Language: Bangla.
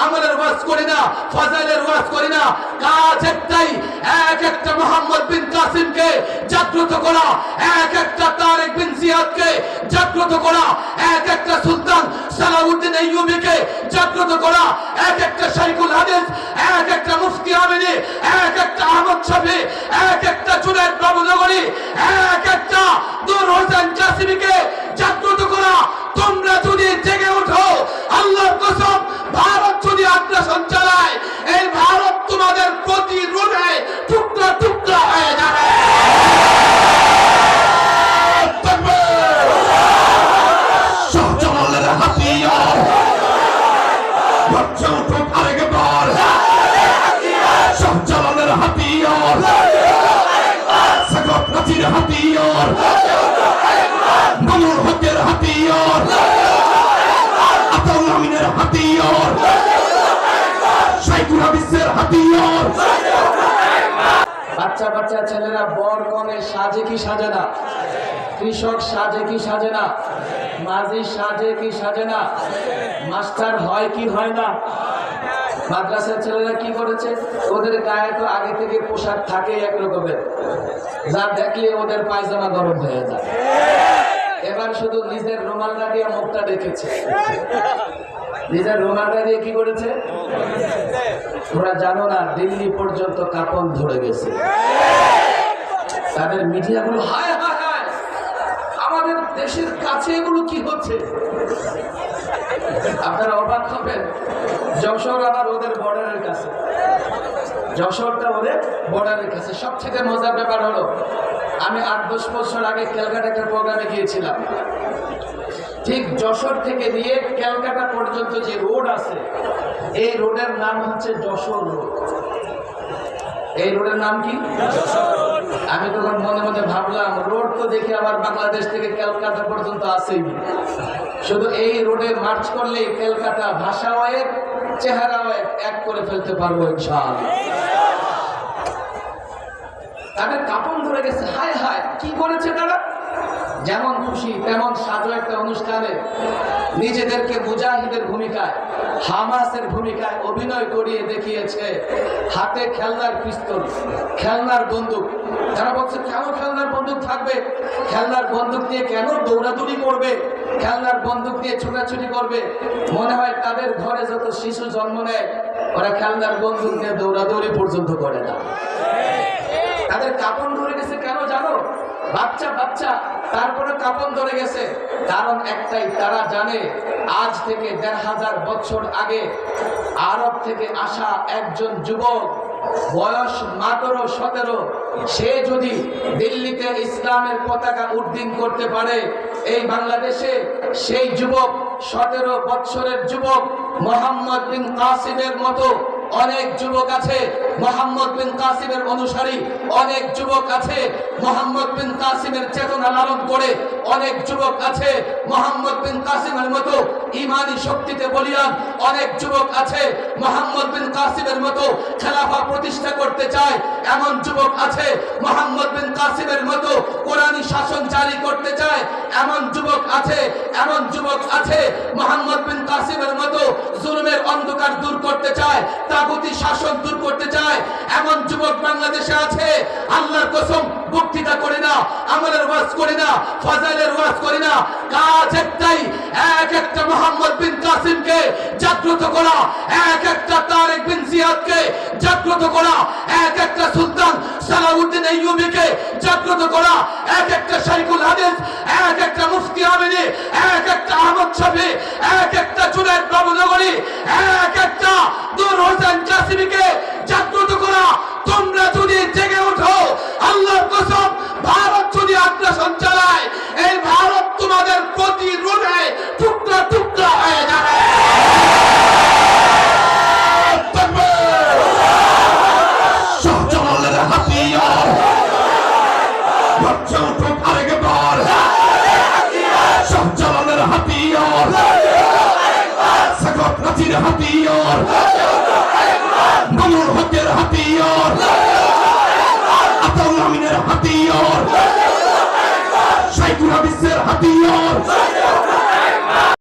আমলের ওয়াজ করি না, ফাজাইলের ওয়াজ করি না। কাজ একটাই, এক একটা মোহাম্মদ বিন কাসিমকে জাগ্রত করা, এক একটা তারেক বিন জিয়াদকে জাগ্রত করা, এক একটা সুলতান সালাউদ্দিন আইয়ুবীকে জাগ্রত করা, এক একটা শাইখুল হাদিস, এক একটা মুফতি আমিনী, এক একটা আহমদ শফি, এক একটা জুনায়েদ বাবুনগরী, এক একটা নূর হোসেন কাসিমীকে জাগ্রত করা। তোমরা যদি জেগে ওঠো, আল্লাহর কসম, ভারত যদি আগ্রাসন চালায়, এই ভারত তোমাদের প্রতিরোধে টুকরা টুকরা হয়ে যাবে। শাহজালালের হাতিয়ার বাচ্চা উঠো আরেকবার, শাহজালালের হাতিয়ার, সাগত নাজির হাতিয়ার, মামুন হকের হাতিয়ার, আতাউল আমিনের হাতিয়ার, শাইখুল হাদিসের হাতিয়ার। বাচ্চা বাচ্চা ছেলেরা বর কনে সাজে কি সাজে না, কৃষক সাজে কি সাজে না, মাঝি সাজে কি সাজে না, মাস্টার হয় কি হয় না। মাদ্রাসার ছেলেরা কি করেছে, ওদের গায়ে তো আগে থেকে পোশাক থাকে এক রকমের, যা দেখলে ওদের পায়জামা গরম হয়ে যায়। এবার শুধু নিজের রুমালটা দিয়ে মুখটা দেখেছে, নিজের রুমালটা দিয়ে কি করেছে। তোমরা জানো না, দিল্লি পর্যন্ত কাপড় ধরে গেছে। তাদের মিডিয়াগুলো হায় হায় হায়, আমাদের দেশের কাছে এগুলো কি হচ্ছে। আপনারা অবাক হবেন, যশোর আবার ওদের বর্ডারের কাছে, যশোরটা ওদের বর্ডারের কাছে। সবথেকে মজার ব্যাপার হলো, আমি 8-10 বছর আগে ক্যালকাটা একটা প্রোগ্রামে গিয়েছিলাম। ঠিক যশোর থেকে নিয়ে ক্যালকাটা পর্যন্ত যে রোড আছে, এই রোডের নাম হচ্ছে যশোর রোড। এই রোডের নাম কি? আমি তখন মনে মনে ভাবলাম, রোড তো দেখি আবার বাংলাদেশ থেকে ক্যালকাটা পর্যন্ত আসেই, শুধু এই রোডে মার্চ করলে ক্যালকাটা ভাষাও এক, চেহারাও এক করে ফেলতে পারবো ইনশাআল্লাহ। তাদের কাপড় ধরে গেছে, হায় হায় কি করেছে তারা। যেমন খুশি তেমন সাজো একটা অনুষ্ঠানে নিজেদেরকে মুজাহিদের ভূমিকায়, হামাসের ভূমিকায় অভিনয় করিয়ে দেখিয়েছে। হাতে খেলনার পিস্তল, খেলনার বন্দুক। তারা বলছে, কেন খেলনার বন্দুক থাকবে, খেলনার বন্দুক দিয়ে কেন দৌড়াদৌড়ি করবে, খেলনার বন্দুক দিয়ে ছোটাছুটি করবে। মনে হয় তাদের ঘরে যত শিশু জন্ম নেয়, ওরা খেলনার বন্দুক দিয়ে দৌড়াদৌড়ি পর্যন্ত করে না। তাদের কাপড় ধরে গেছে কেন জানো? বাচ্চা বাচ্চা, তারপরে কাপড় ধরে গেছে। কারণ একটাই, তারা জানে আজ থেকে 1500 বছর আগে আরব থেকে আসা একজন যুবক, বয়স মাত্র 17, সে যদি দিল্লিতে ইসলামের পতাকা উড্ডীন করতে পারে, এই বাংলাদেশে সেই যুবক 17 বছরের যুবক মোহাম্মদ বিন কাসিমের মতো অনেক যুবক আছে, মোহাম্মদ বিন কাসিমের অনুসারী অনেক যুবক আছে, মোহাম্মদ বিন কাসিমের চেতনা লালন করে অনেক যুবক আছে, মোহাম্মদ বিন কাসিমের মতো ইমানি শক্তিতে বলিয়ান অনেক যুবক আছে, মোহাম্মদ বিন কাসিমের মতো খেলাফা প্রতিষ্ঠা করতে চায় এমন যুবক আছে, মোহাম্মদ বিন কাসিমের মতো কোরআনী শাসন জারি করতে চায় এমন যুবক আছে, এমন যুবক আছে মোহাম্মদ বিন কাসিমের মতো জুলুমের অন্ধকার দূর করতে চায়, তাগুতি শাসন দূর করতে চায় এমন যুবক বাংলাদেশে আছে। আল্লাহর কসম, বক্তৃতা করি না, আমলের ওয়াজ করি না, ফাজাইলের ওয়াজ করি না। কাজ একটাই, এক একটা মোহাম্মদ বিন কাসিমকে জাগ্রত করা, এক একটা তারেক বিন জিয়াদকে জাগ্রত করা, এক একটা সুলতান সালাউদ্দিন আইয়ুবীকে জাগ্রত করা, এক একটা শাইখুল হাদিস, এক একটা মুফতি আমিনী, এক একটা আহমদ শফি, এক একটা জুনায়েদ বাবুনগরী, এক একটা নূর হোসেন কাসিমীকে জাগ্রত করা। তোমরা যদি জেগে ওঠো, আল্লাহর কসম, ভারত যদি আগ্রাসন চালায়, এই ভারত তোমাদের প্রতিরোধে টুকরা টুকরা হয়ে যাবে। শাহজালালের হাতিয়ার বাচ্চা উঠো আরেকবার, শাহজালালের হাতিয়ার, সাগত নাজির হাতিয়ার, মামুন হকের হাতিয়ার, আতাউল আমিনের হাতিয়ার, শাইখুল হাদিসের হাতিয়ার।